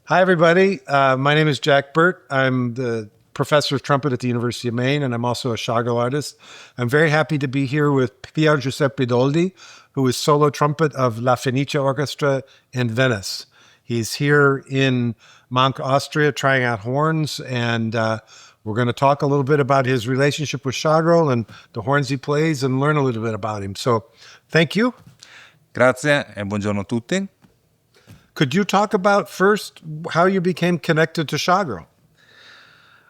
Hi, everybody. My name is Jack Burt. I'm the professor of trumpet at the University of Maine, and I'm also a Chago artist. I'm very happy to be here with Pier Giuseppe Doldi, who is solo trumpet of La Fenice Orchestra in Venice. He's here in Monk, Austria, trying out horns, and we're going to talk a little bit about his relationship with Chago and the horns he plays and learn a little bit about him. So thank you. Grazie e buongiorno a tutti. Could you talk about first how you became connected to Chago?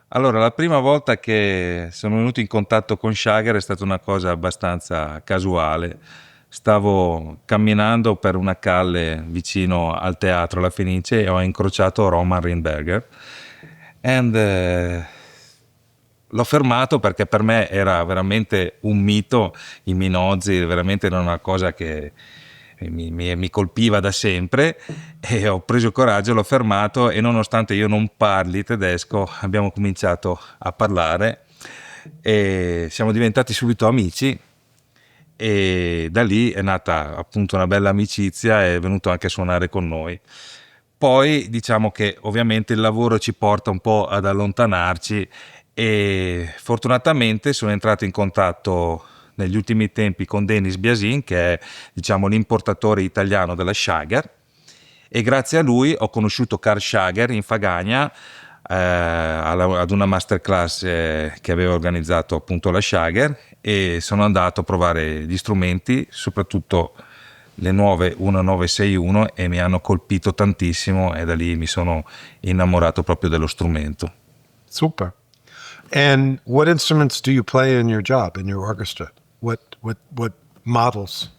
Allora, la prima volta che sono venuto in contatto con Chager è stata una cosa abbastanza casuale. Stavo camminando per una calle vicino al teatro La Fenice e ho incrociato Roman Rindberger. L'ho fermato perché per me era veramente un mito, i Minozzi veramente era una cosa che mi colpiva da sempre, e ho preso coraggio, l'ho fermato e nonostante io non parli tedesco abbiamo cominciato a parlare e siamo diventati subito amici, e da lì è nata appunto una bella amicizia e è venuto anche a suonare con noi. Poi diciamo che ovviamente il lavoro ci porta un po' ad allontanarci e fortunatamente sono entrato in contatto negli ultimi tempi con Denis Biasin, che è diciamo l'importatore italiano della Chager, e grazie a lui ho conosciuto Carl Chager in Fagagna ad una masterclass che aveva organizzato appunto la Chager, e sono andato a provare gli strumenti, soprattutto le nuove 1961, e mi hanno colpito tantissimo e da lì mi sono innamorato proprio dello strumento. Super. And what instruments do you play in your job, in your orchestra? What models?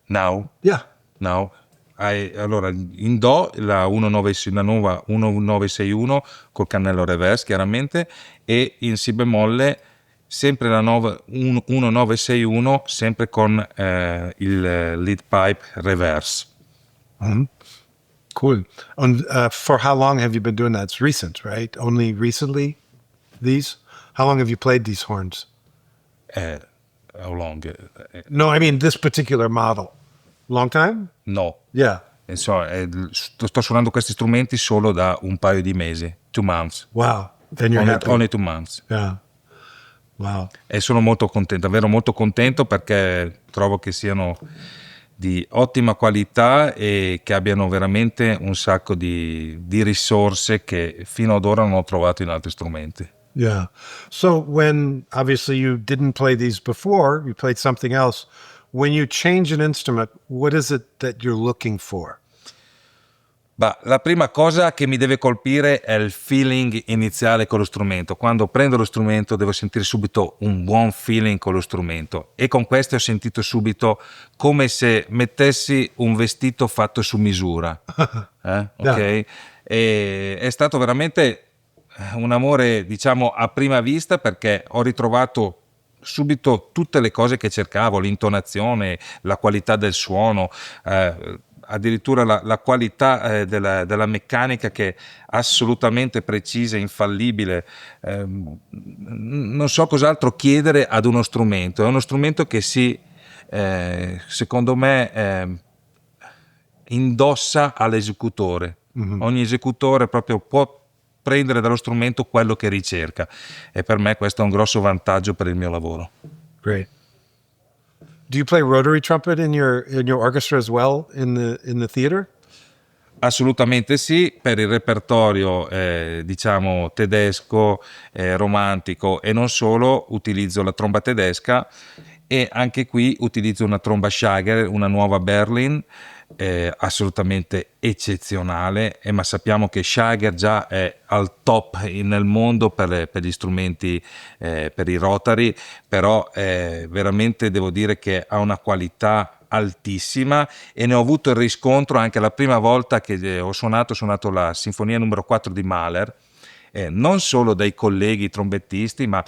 Now? Yeah. Now? Allora, in Do la nuova 1961 col cannello reverse chiaramente, e in Si bemolle sempre la 1961 sempre con il lead pipe reverse. Mm-hmm. Cool. And for how long have you been doing that? It's recent, right? Only recently, these? How long have you played these horns? How long? No, I mean this particular model. Long time? No. Yeah. Insomma, sto suonando questi strumenti solo da un paio di mesi, 2 months. Wow. Then you're happy. Only 2 months. Yeah. Wow. E sono molto contento, davvero molto contento, perché trovo che siano di ottima qualità e che abbiano veramente un sacco di risorse che fino ad ora non ho trovato in altri strumenti. Yeah. So when obviously you didn't play these before, you played something else. When you change an instrument, what is it that you're looking for? La prima cosa che mi deve colpire è il feeling iniziale con lo strumento. Quando prendo lo strumento devo sentire subito un buon feeling con lo strumento, e con questo ho sentito subito come se mettessi un vestito fatto su misura. Ok? Yeah. E è stato veramente un amore, diciamo, a prima vista, perché ho ritrovato subito tutte le cose che cercavo, l'intonazione, la qualità del suono, addirittura la qualità della meccanica, che è assolutamente precisa, infallibile. Non so cos'altro chiedere ad uno strumento. È uno strumento che secondo me indossa all'esecutore. Mm-hmm. Ogni esecutore proprio può prendere dallo strumento quello che ricerca, e per me questo è un grosso vantaggio per il mio lavoro. Great. Do you play rotary trumpet in your orchestra as well in the theater? Assolutamente sì, per il repertorio diciamo tedesco, romantico e non solo, utilizzo la tromba tedesca, e anche qui utilizzo una tromba Chager, una nuova Berlin, assolutamente eccezionale, ma sappiamo che Chager già è al top nel mondo per gli strumenti, per i rotary, però veramente devo dire che ha una qualità altissima, e ne ho avuto il riscontro anche la prima volta che ho suonato la Sinfonia numero 4 di Mahler, non solo dai colleghi trombettisti, ma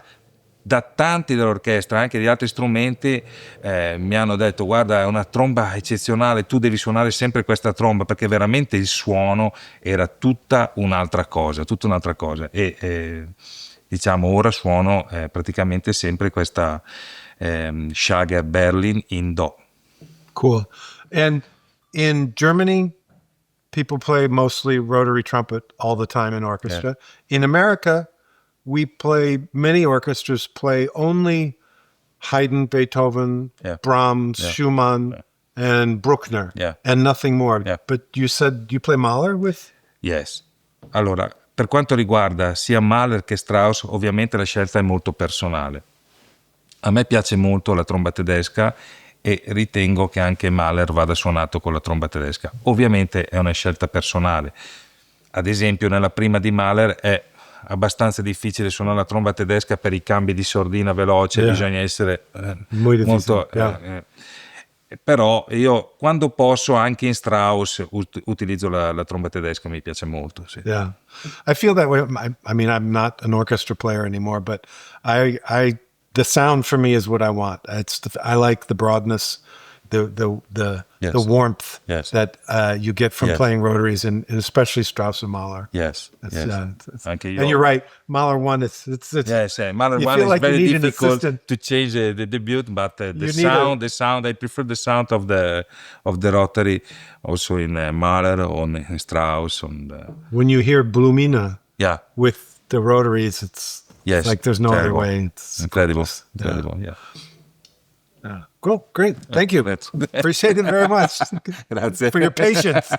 da tanti dell'orchestra, anche di altri strumenti, mi hanno detto: guarda, è una tromba eccezionale, tu devi suonare sempre questa tromba, perché veramente il suono era tutta un'altra cosa, e diciamo ora suono praticamente sempre questa Chager Berlin in Do. Cool. And in Germany, people play mostly rotary trumpet all the time in orchestra. In America, many orchestras play only Haydn, Beethoven, Brahms, Schumann, and Bruckner, and nothing more. But you said you play Mahler with? Yes. Allora, per quanto riguarda sia Mahler che Strauss, ovviamente la scelta è molto personale. A me piace molto la tromba tedesca e ritengo che anche Mahler vada suonato con la tromba tedesca. Ovviamente è una scelta personale. Ad esempio, nella prima di Mahler è abbastanza difficile suonare la tromba tedesca per i cambi di sordina veloce, bisogna essere molto... però io quando posso anche in Strauss utilizzo la tromba tedesca, mi piace molto. Sì. Yeah, I feel that way. I mean, I'm not an orchestra player anymore, but the sound for me is what I want. I like the broadness, the warmth that you get from playing rotaries, and especially Strauss and Mahler. Yes. And you're right, Mahler one. It's Mahler you one feel is like very you need difficult an assistant. to change the debut, but the sound. I prefer the sound of the rotary, also in Mahler or in Strauss. When you hear Blumina, with the rotaries, it's like there's no other way. It's incredible. Cool, great, thank you. Appreciate it very much. Grazie For your patience.